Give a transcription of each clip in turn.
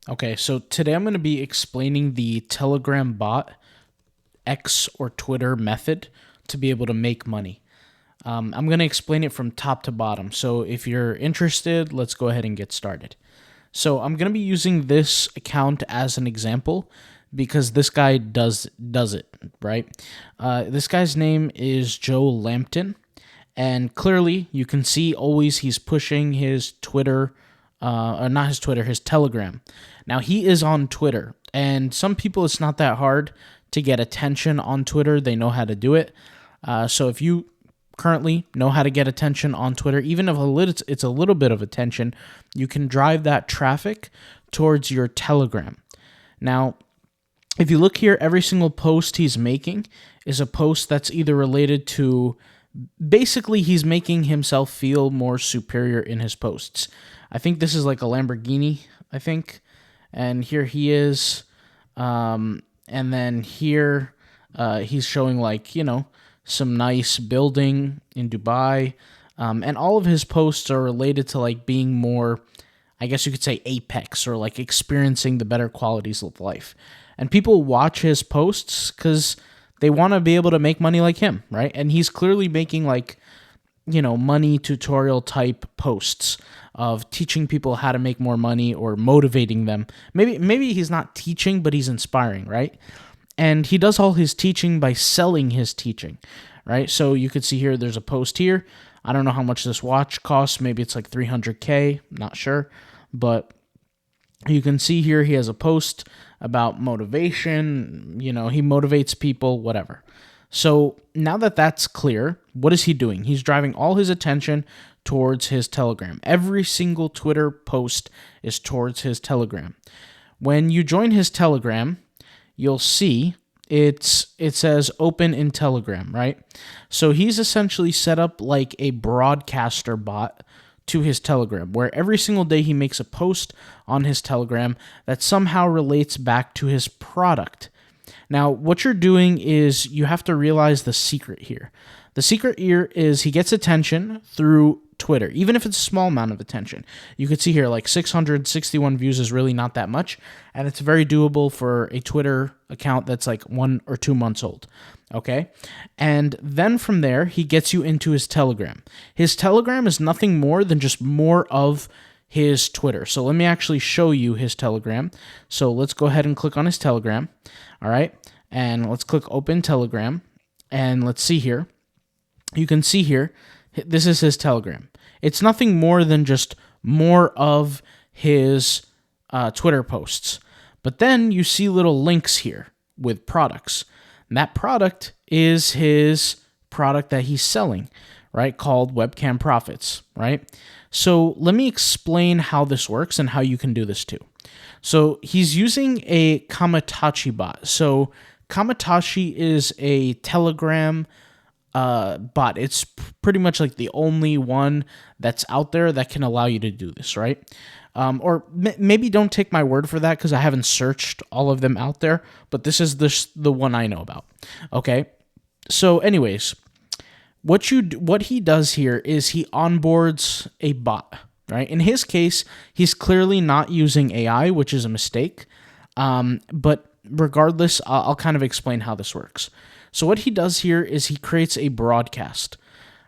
Okay, so today I'm going to be explaining the Telegram bot X or Twitter method to be able to make money. I'm going to explain it from top to bottom. So if you're interested, let's go ahead and get started. So I'm going to be using this account as an example because this guy does it, right? This guy's name is Joe Lampton, and clearly you can see always he's pushing his Twitter, or not his Twitter, his Telegram. Now he is on Twitter, and some people it's not that hard to get attention on Twitter. They know how to do it. So if you currently know how to get attention on Twitter, even if it's a little bit of attention, you can drive that traffic towards your Telegram. Now, if you look here, every single post he's making is a post that's either related to, basically he's making himself feel more superior in his posts. I think this is like a Lamborghini, I think. And here he is. And then here he's showing some nice building in Dubai. And all of his posts are related to like being more, I guess you could say, apex, or like experiencing the better qualities of life. And people watch his posts because they want to be able to make money like him, right? And he's clearly making money tutorial type posts of teaching people how to make more money or motivating them. Maybe he's not teaching, but he's inspiring, right? And he does all his teaching by selling his teaching, right? So you could see here, there's a post here. I don't know how much this watch costs. Maybe it's like 300K, not sure. But you can see here he has a post about motivation. He motivates people, whatever. So now that that's clear, what is he doing? He's driving all his attention towards his Telegram. Every single Twitter post is towards his Telegram. When you join his Telegram, you'll see it says open in Telegram, right? So he's essentially set up like a broadcaster bot to his Telegram, where every single day he makes a post on his Telegram that somehow relates back to his product. Now, what you're doing is you have to realize the secret here. The secret here is he gets attention through Twitter, even if it's a small amount of attention. You could see here like 661 views is really not that much, and it's very doable for a Twitter account that's like 1 or 2 months old. Okay? And then from there, he gets you into his Telegram. His Telegram is nothing more than just more of his Twitter. So let me actually show you his Telegram. So let's go ahead and click on his Telegram. All right? And let's click open Telegram. And let's see here. You can see here, this is his Telegram. It's nothing more than just more of his Twitter posts. But then you see little links here with products. And that product is his product that he's selling, right? Called Webcam Profits, right? So let me explain how this works and how you can do this too. So he's using a Kamatachi bot. So Kamatachi is a Telegram bot. It's pretty much like the only one that's out there that can allow you to do this, right? Maybe don't take my word for that because I haven't searched all of them out there, but this is the one I know about. Okay, so anyways, what he does here is he onboards a bot, right? In his case, he's clearly not using AI, which is a mistake. But regardless, I'll kind of explain how this works. So what he does here is he creates a broadcast.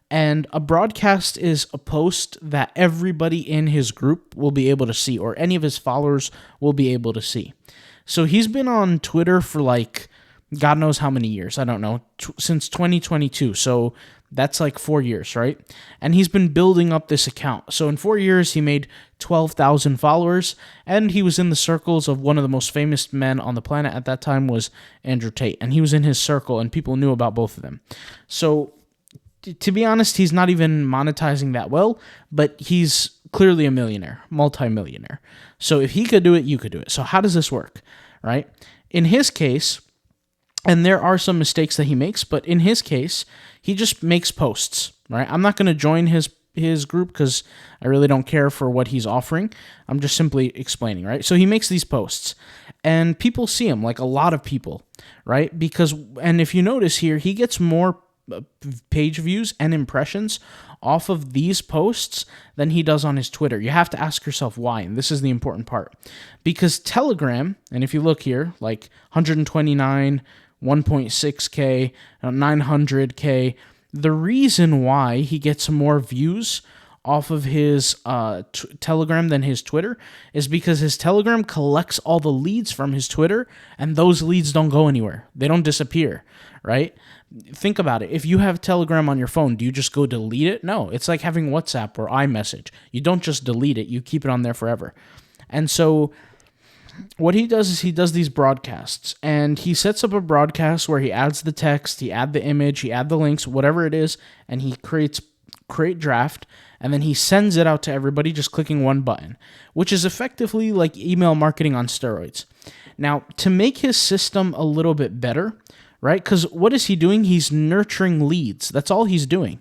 And a broadcast is a post that everybody in his group will be able to see, or any of his followers will be able to see. So he's been on Twitter for like God knows how many years. I don't know, since 2022. So that's like 4 years, right? And he's been building up this account. So in 4 years, he made 12,000 followers, and he was in the circles of one of the most famous men on the planet at that time was Andrew Tate, and he was in his circle, and people knew about both of them. So to be honest, he's not even monetizing that well, but he's clearly a millionaire, multi-millionaire. So if he could do it, you could do it. So how does this work, right? In his case, and there are some mistakes that he makes, but in his case, he just makes posts, right? I'm not going to join his group because I really don't care for what he's offering. I'm just simply explaining, right? So he makes these posts, and people see him, like a lot of people, right? And if you notice here, he gets more page views and impressions off of these posts than he does on his Twitter. You have to ask yourself why, and this is the important part. Because Telegram, and if you look here, like 129, 1.6K, 900K, the reason why he gets more views off of his Telegram than his Twitter is because his Telegram collects all the leads from his Twitter, and those leads don't go anywhere. They don't disappear, right? Think about it. If you have Telegram on your phone, do you just go delete it? No, it's like having WhatsApp or iMessage. You don't just delete it. You keep it on there forever. And so what he does is he does these broadcasts, and he sets up a broadcast where he adds the text, he add the image, he add the links, whatever it is, and he create draft, and then he sends it out to everybody just clicking one button, which is effectively like email marketing on steroids. Now, to make his system a little bit better, right? Because what is he doing? He's nurturing leads. That's all he's doing.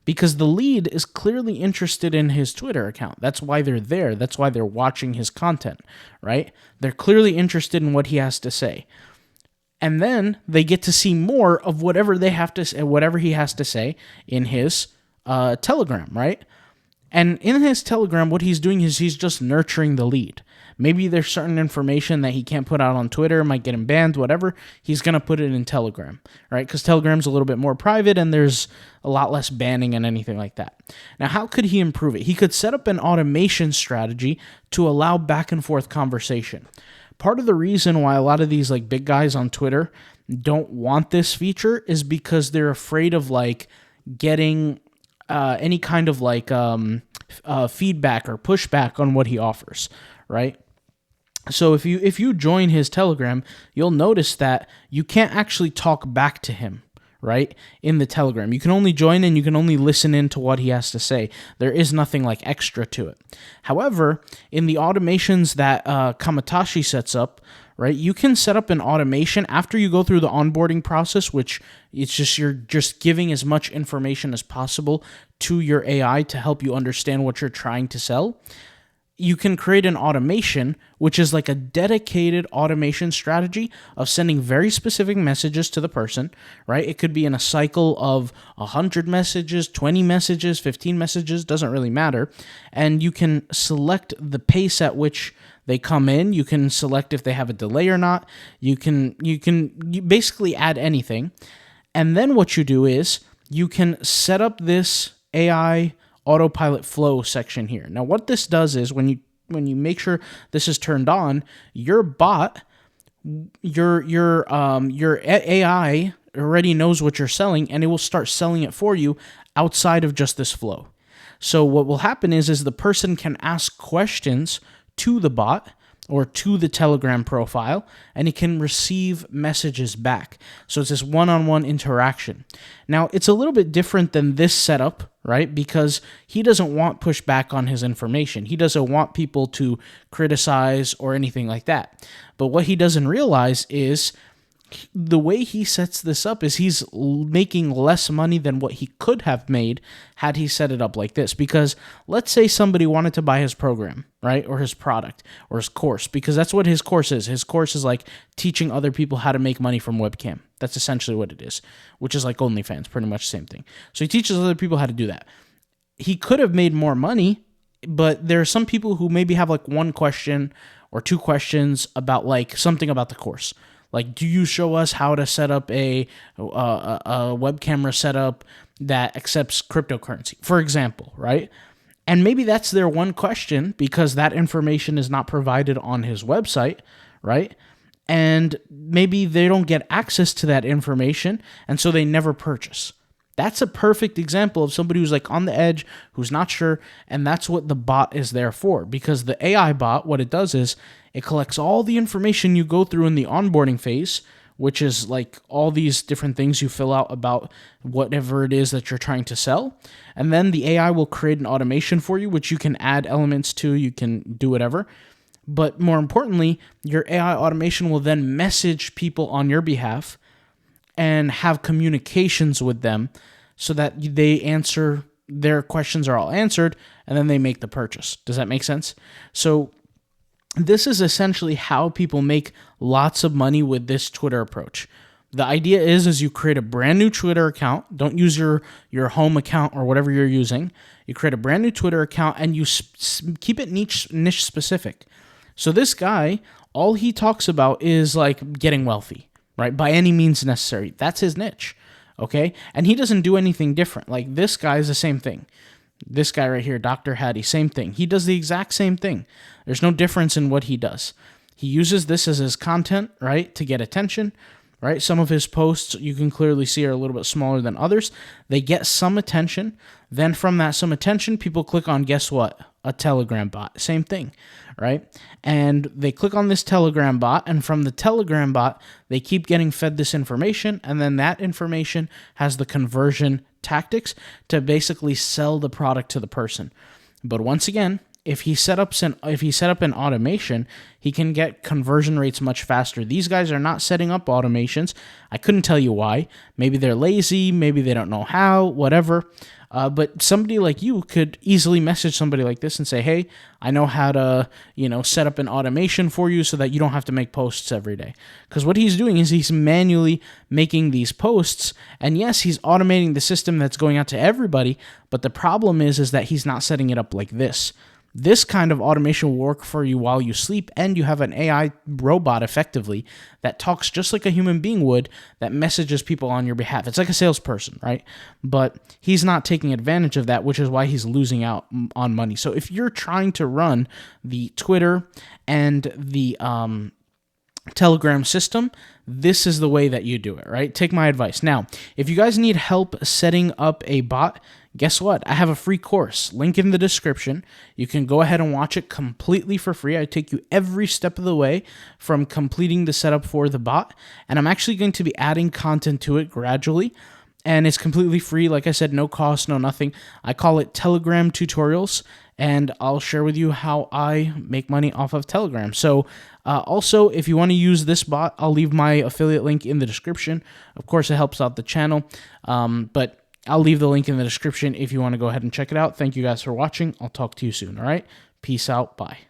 Because the lead is clearly interested in his Twitter account. That's why they're there. That's why they're watching his content, right? They're clearly interested in what he has to say. And then they get to see more of whatever they have to say, whatever he has to say in his Telegram, right? And in his Telegram, what he's doing is he's just nurturing the lead. Maybe there's certain information that he can't put out on Twitter, might get him banned, whatever. He's going to put it in Telegram, right? Because Telegram's a little bit more private and there's a lot less banning and anything like that. Now, how could he improve it? He could set up an automation strategy to allow back and forth conversation. Part of the reason why a lot of these like big guys on Twitter don't want this feature is because they're afraid of like getting any kind of like feedback or pushback on what he offers, right? So if you join his Telegram, you'll notice that you can't actually talk back to him, right? In the Telegram, you can only join and you can only listen in to what he has to say. There is nothing like extra to it. However, in the automations that Kamatashi sets up, right, you can set up an automation after you go through the onboarding process, which it's just you're just giving as much information as possible to your AI to help you understand what you're trying to sell. You can create an automation, which is like a dedicated automation strategy of sending very specific messages to the person, right? It could be in a cycle of 100 messages, 20 messages, 15 messages, doesn't really matter. And you can select the pace at which they come in. You can select if they have a delay or not. You basically add anything. And then what you do is you can set up this AI autopilot flow section here. Now, what this does is when you make sure this is turned on, your bot, your AI already knows what you're selling, and it will start selling it for you outside of just this flow. So what will happen is the person can ask questions to the bot or to the Telegram profile, and it can receive messages back. So it's this one-on-one interaction. Now, it's a little bit different than this setup, right? Because he doesn't want pushback on his information. He doesn't want people to criticize or anything like that. But what he doesn't realize is the way he sets this up is he's making less money than what he could have made had he set it up like this. Because let's say somebody wanted to buy his program, right? Or his product or his course, because that's what his course is. His course is like teaching other people how to make money from webcam. That's essentially what it is, which is like OnlyFans, pretty much the same thing. So he teaches other people how to do that. He could have made more money, but there are some people who maybe have like one question or two questions about like something about the course. Like, do you show us how to set up a web camera setup that accepts cryptocurrency, for example, right? And maybe that's their one question because that information is not provided on his website, right? And maybe they don't get access to that information, and so they never purchase. That's a perfect example of somebody who's like on the edge, who's not sure, and that's what the bot is there for. Because the AI bot, what it does is it collects all the information you go through in the onboarding phase, which is like all these different things you fill out about whatever it is that you're trying to sell. And then the AI will create an automation for you, which you can add elements to, you can do whatever. But more importantly, your AI automation will then message people on your behalf and have communications with them so that they answer, their questions are all answered, and then they make the purchase. Does that make sense? So this is essentially how people make lots of money with this Twitter approach. The idea is you create a brand new Twitter account. Don't use your home account or whatever you're using. You create a brand new Twitter account and you keep it niche specific. So this guy, all he talks about is like getting wealthy, right? By any means necessary. That's his niche, okay? And he doesn't do anything different. Like this guy is the same thing. This guy right here, Dr. Hattie, same thing. He does the exact same thing. There's no difference in what he does. He uses this as his content, right, to get attention, right? Some of his posts you can clearly see are a little bit smaller than others. They get some attention. Then from that some attention, people click on, guess what? A Telegram bot. Same thing, right? And they click on this Telegram bot, and from the Telegram bot, they keep getting fed this information, and then that information has the conversion tactics to basically sell the product to the person. But once again, if he set up an automation, he can get conversion rates much faster. These guys are not setting up automations. I couldn't tell you why. Maybe they're lazy, maybe they don't know how, whatever. But somebody like you could easily message somebody like this and say, hey, I know how to, set up an automation for you so that you don't have to make posts every day. Because what he's doing is he's manually making these posts. And yes, he's automating the system that's going out to everybody. But the problem is that he's not setting it up like this. This kind of automation will work for you while you sleep, and you have an AI robot effectively that talks just like a human being would, that messages people on your behalf. It's like a salesperson, right? But he's not taking advantage of that, which is why he's losing out on money. So if you're trying to run the Twitter and the Telegram system, this is the way that you do it, right? Take my advice. Now, if you guys need help setting up a bot, guess what? I have a free course, link in the description. You can go ahead and watch it completely for free. I take you every step of the way from completing the setup for the bot, and I'm actually going to be adding content to it gradually, and it's completely free. Like I said, no cost, no nothing. I call it Telegram Tutorials, and I'll share with you how I make money off of Telegram. So also, if you want to use this bot, I'll leave my affiliate link in the description. Of course, it helps out the channel, but I'll leave the link in the description if you want to go ahead and check it out. Thank you guys for watching. I'll talk to you soon, all right? Peace out. Bye.